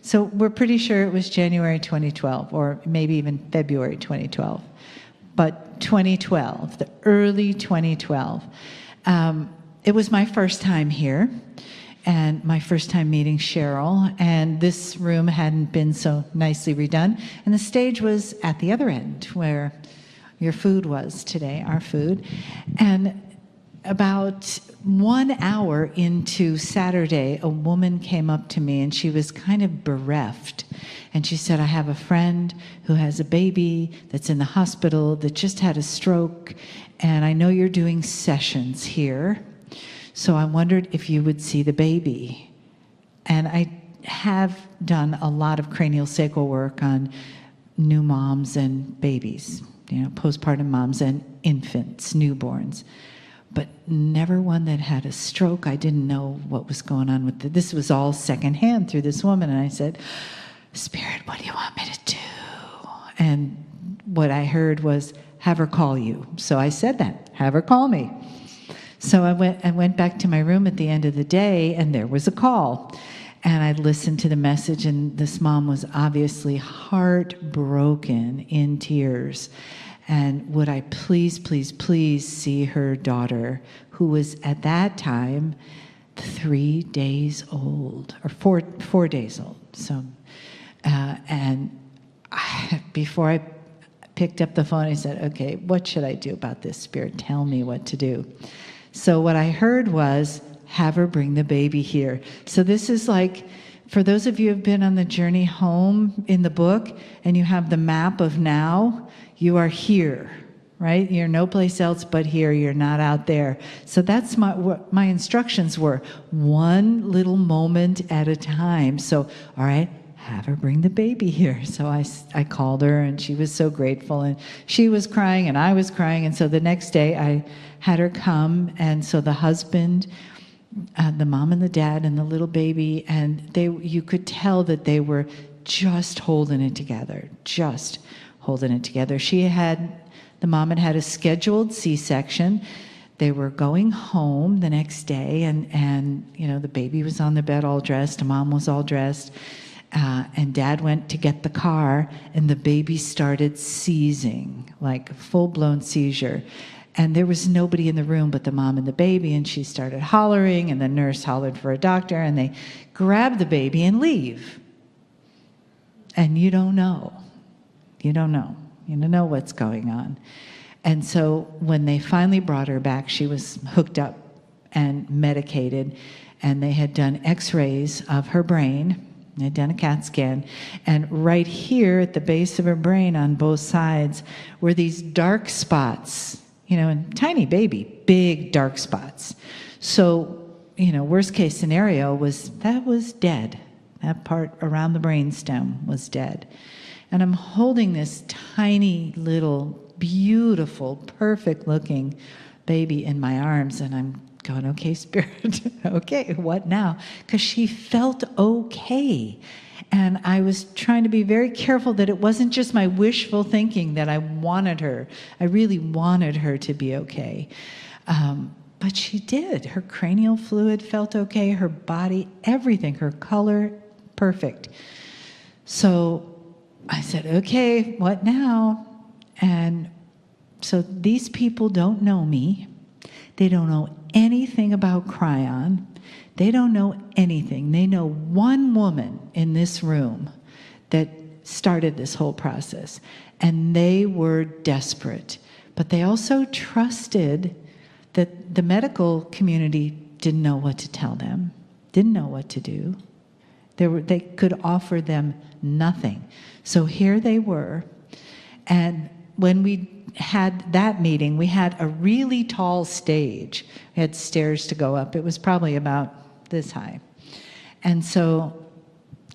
So we're pretty sure it was January 2012, or maybe even February 2012. But 2012, the early 2012. It was my first time here, and my first time meeting Cheryl, and this room hadn't been so nicely redone, and the stage was at the other end where your food was today, our food. And about 1 hour into Saturday, a woman came up to me and she was kind of bereft. And she said, I have a friend who has a baby that's in the hospital that just had a stroke, and I know you're doing sessions here, so I wondered if you would see the baby. And I have done a lot of cranial sacral work on new moms and babies, postpartum moms and infants, newborns, but never one that had a stroke. I didn't know what was going on with it. This was all secondhand through this woman. And I said, Spirit, what do you want me to do? And what I heard was, have her call you. So I said that, have her call me. So I went back to my room at the end of the day, and there was a call. And I listened to the message, and this mom was obviously heartbroken, in tears. And would I please, please, please see her daughter, who was at that time 3 days old, or four days old. So, before I picked up the phone, I said, okay, what should I do about this, Spirit? Tell me what to do. So what I heard was, have her bring the baby here. So this is like, for those of you who have been on the journey home in the book, and you have the map of now, you are here, right? You're no place else but here. You're not out there. So that's what my instructions were. One little moment at a time. So, all right, have her bring the baby here. So I called her, and she was so grateful, and she was crying and I was crying. And so the next day I had her come, and so the husband, the mom and the dad and the little baby, and you could tell that they were just holding it together, just holding it together. The mom had a scheduled C-section. They were going home the next day, and the baby was on the bed all dressed, mom was all dressed, and dad went to get the car, and the baby started seizing, like a full-blown seizure. And there was nobody in the room but the mom and the baby, and she started hollering, and the nurse hollered for a doctor, and they grab the baby and leave. And you don't know. You don't know. You don't know what's going on. And so when they finally brought her back, she was hooked up and medicated, and they had done x-rays of her brain. They had done a CAT scan, and right here at the base of her brain on both sides were these dark spots, and tiny baby, big dark spots. So, worst case scenario was dead. That part around the brainstem was dead. And I'm holding this tiny little, beautiful, perfect looking baby in my arms, and I'm going, okay, Spirit, okay, what now? Because she felt okay. And I was trying to be very careful that it wasn't just my wishful thinking that I wanted her. I really wanted her to be okay. But she did. Her cranial fluid felt okay, her body, everything, her color, perfect. So I said, okay, what now? And so these people don't know me. They don't know anything about Kryon. They don't know anything. They know one woman in this room that started this whole process, and they were desperate. But they also trusted that the medical community didn't know what to tell them, didn't know what to do. They could offer them nothing. So here they were, and when we had that meeting, we had a really tall stage. We had stairs to go up. It was probably about this high. And so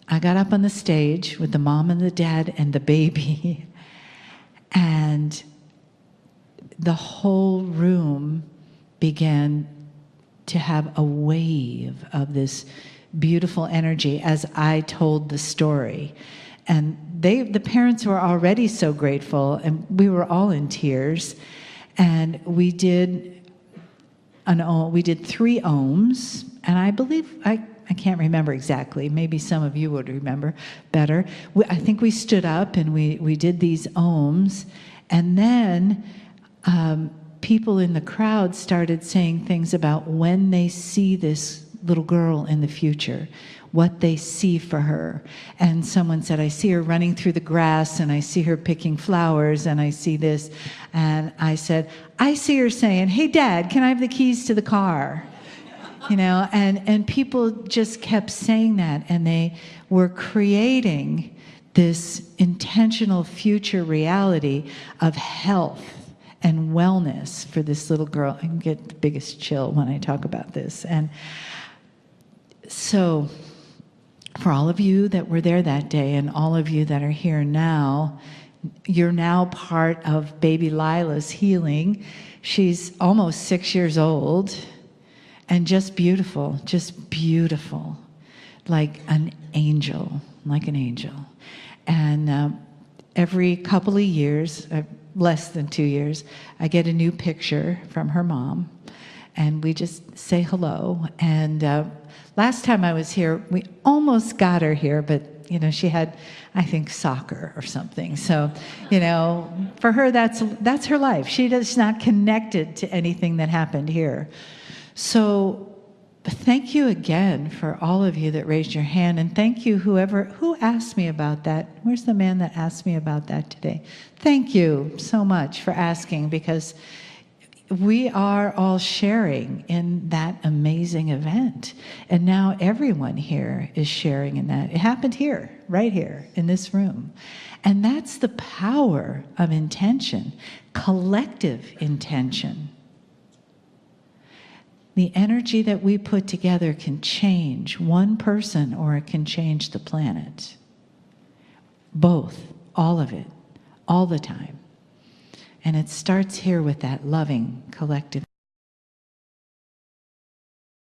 I got up on the stage with the mom and the dad and the baby, and the whole room began to have a wave of this beautiful energy as I told the story. And the parents were already so grateful, and we were all in tears. And we did 3 ohms, and I believe I can't remember exactly. Maybe some of you would remember better. I think we stood up and we did these ohms, and then people in the crowd started saying things about when they see this little girl in the future, what they see for her. And someone said, I see her running through the grass, and I see her picking flowers, and I see this. And I said, I see her saying, hey, Dad, can I have the keys to the car? You know, and people just kept saying that, and they were creating this intentional future reality of health and wellness for this little girl. I can get the biggest chill when I talk about this. And so for all of you that were there that day and all of you that are here now, you're now part of baby Lila's healing. She's almost 6 years old and just beautiful, like an angel, And every couple of years, less than 2 years, I get a new picture from her mom, and we just say hello. And last time I was here, we almost got her here, but you know, she had, I think, soccer or something. So, you know, for her, that's her life. She's not connected to anything that happened here. So thank you again for all of you that raised your hand, and thank you who asked me about that. Where's the man that asked me about that today? Thank you so much for asking, because we are all sharing in that amazing event. And now everyone here is sharing in that. It happened here, right here in this room. And that's the power of intention, collective intention. The energy that we put together can change one person, or it can change the planet. Both, all of it, all the time. And it starts here with that loving collective